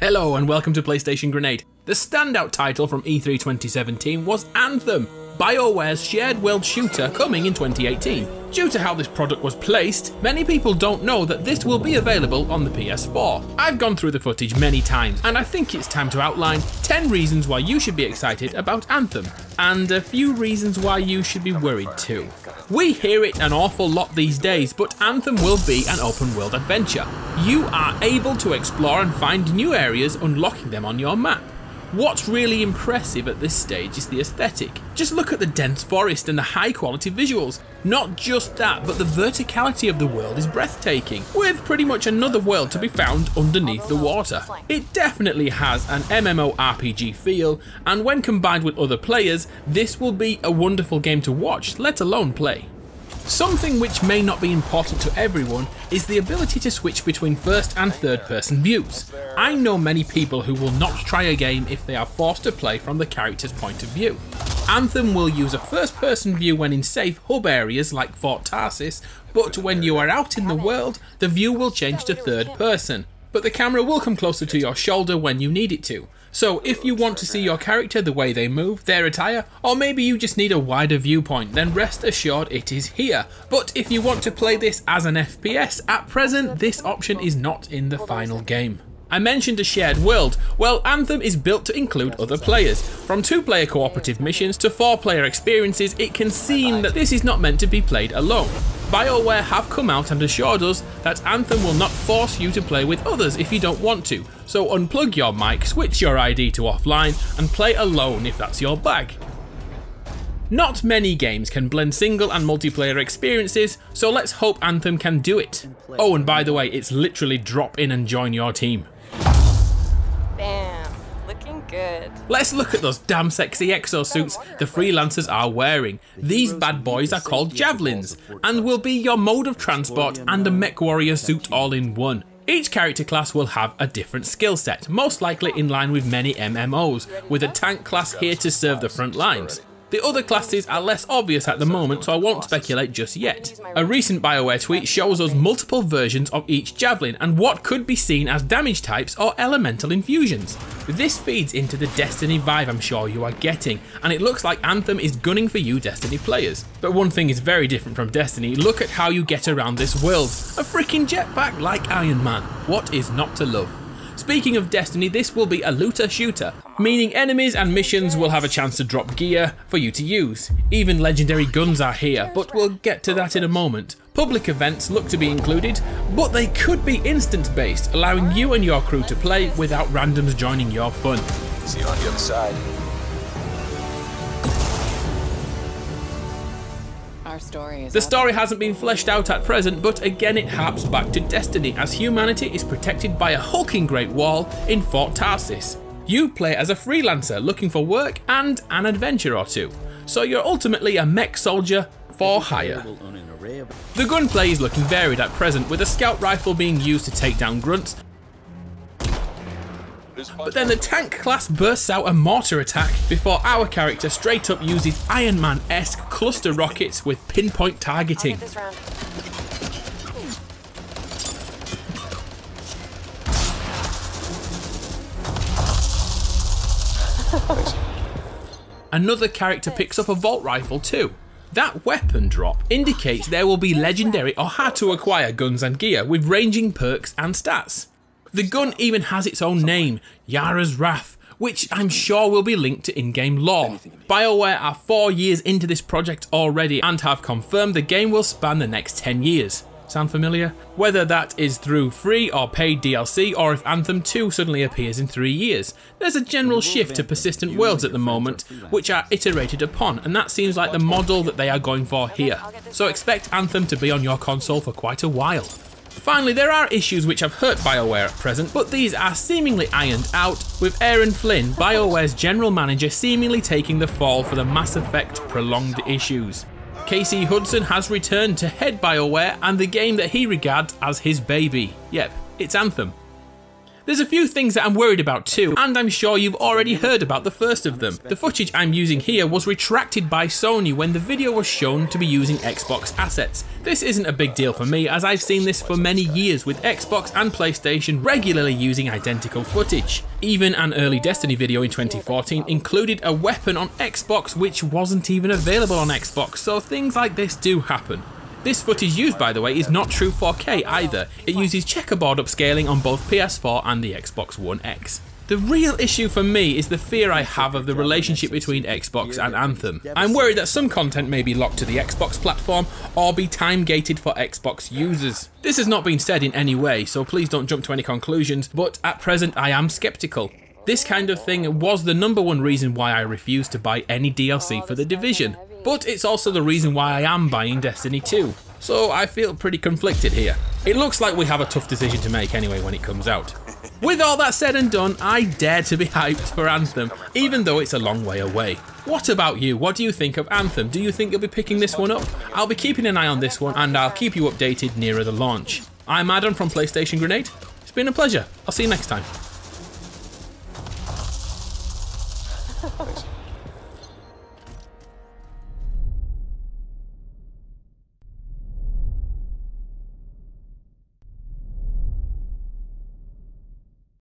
Hello and welcome to PlayStation Grenade. The standout title from E3 2017 was Anthem, Bioware's shared world shooter coming in 2018. Due to how this product was placed, many people don't know that this will be available on the PS4. I've gone through the footage many times and I think it's time to outline 10 reasons why you should be excited about Anthem, and a few reasons why you should be worried too. We hear it an awful lot these days, but Anthem will be an open world adventure. You are able to explore and find new areas, unlocking them on your map. What's really impressive at this stage is the aesthetic. Just look at the dense forest and the high quality visuals. Not just that, but the verticality of the world is breathtaking, with pretty much another world to be found underneath the water. It definitely has an MMORPG feel, and when combined with other players, this will be a wonderful game to watch, let alone play. Something which may not be important to everyone is the ability to switch between first and third person views. I know many people who will not try a game if they are forced to play from the character's point of view. Anthem will use a first person view when in safe hub areas like Fort Tarsis, but when you are out in the world, the view will change to third person. But the camera will come closer to your shoulder when you need it to. So if you want to see your character, the way they move, their attire, or maybe you just need a wider viewpoint, then rest assured it is here. But if you want to play this as an FPS, at present this option is not in the final game. I mentioned a shared world. Well, Anthem is built to include other players. From 2-player cooperative missions to 4-player experiences, it can seem that this is not meant to be played alone. Bioware have come out and assured us that Anthem will not force you to play with others if you don't want to, so unplug your mic, switch your ID to offline, and play alone if that's your bag. Not many games can blend single and multiplayer experiences, so let's hope Anthem can do it. Oh, and by the way, it's literally drop in and join your team. Bam, looking good. Let's look at those damn sexy exosuits the freelancers are wearing. These bad boys are called Javelins, and will be your mode of transport and a mech warrior suit all in one. Each character class will have a different skill set, most likely in line with many MMOs, with a tank class here to serve the front lines. The other classes are less obvious at the moment, so I won't speculate just yet. A recent Bioware tweet shows us multiple versions of each Javelin and what could be seen as damage types or elemental infusions. This feeds into the Destiny vibe I'm sure you are getting, and it looks like Anthem is gunning for you Destiny players. But one thing is very different from Destiny, look at how you get around this world. A freaking jetpack like Iron Man. What is not to love? Speaking of Destiny, this will be a looter shooter, meaning enemies and missions will have a chance to drop gear for you to use. Even legendary guns are here, but we'll get to that in a moment. Public events look to be included, but they could be instance based, allowing you and your crew to play without randoms joining your fun. See you on the other side. The story hasn't been fleshed out at present, but again it harps back to Destiny as humanity is protected by a hulking great wall in Fort Tarsis. You play as a freelancer looking for work and an adventure or two, so you're ultimately a mech soldier for hire. The gunplay is looking varied at present, with a scout rifle being used to take down grunts, but then the tank class bursts out a mortar attack before our character straight up uses Iron Man-esque cluster rockets with pinpoint targeting. Another character picks up a Volt rifle too. That weapon drop indicates there will be legendary or hard to acquire guns and gear with ranging perks and stats. The gun even has its own name, Yara's Wrath, which I'm sure will be linked to in-game lore. Bioware are 4 years into this project already and have confirmed the game will span the next 10 years. Sound familiar? Whether that is through free or paid DLC, or if Anthem 2 suddenly appears in 3 years. There's a general shift to persistent worlds at the moment, which are iterated upon, and that seems like the model that they are going for here. So expect Anthem to be on your console for quite a while. Finally, there are issues which have hurt Bioware at present, but these are seemingly ironed out, with Aaron Flynn, Bioware's general manager, seemingly taking the fall for the Mass Effect prolonged issues. Casey Hudson has returned to head Bioware and the game that he regards as his baby. Yep, it's Anthem. There's a few things that I'm worried about too, and I'm sure you've already heard about the first of them. The footage I'm using here was retracted by Sony when the video was shown to be using Xbox assets. This isn't a big deal for me, as I've seen this for many years with Xbox and PlayStation regularly using identical footage. Even an early Destiny video in 2014 included a weapon on Xbox which wasn't even available on Xbox, so things like this do happen. This footage used, by the way, is not true 4K either. It uses checkerboard upscaling on both PS4 and the Xbox One X. The real issue for me is the fear I have of the relationship between Xbox and Anthem. I'm worried that some content may be locked to the Xbox platform or be time gated for Xbox users. This has not been said in any way, so please don't jump to any conclusions, but at present I am skeptical. This kind of thing was the #1 reason why I refused to buy any DLC for The Division. But it's also the reason why I am buying Destiny 2, so I feel pretty conflicted here. It looks like we have a tough decision to make anyway when it comes out. With all that said and done, I dare to be hyped for Anthem, even though it's a long way away. What about you? What do you think of Anthem? Do you think you'll be picking this one up? I'll be keeping an eye on this one, and I'll keep you updated nearer the launch. I'm Adam from PlayStation Grenade. It's been a pleasure. I'll see you next time. Thanks.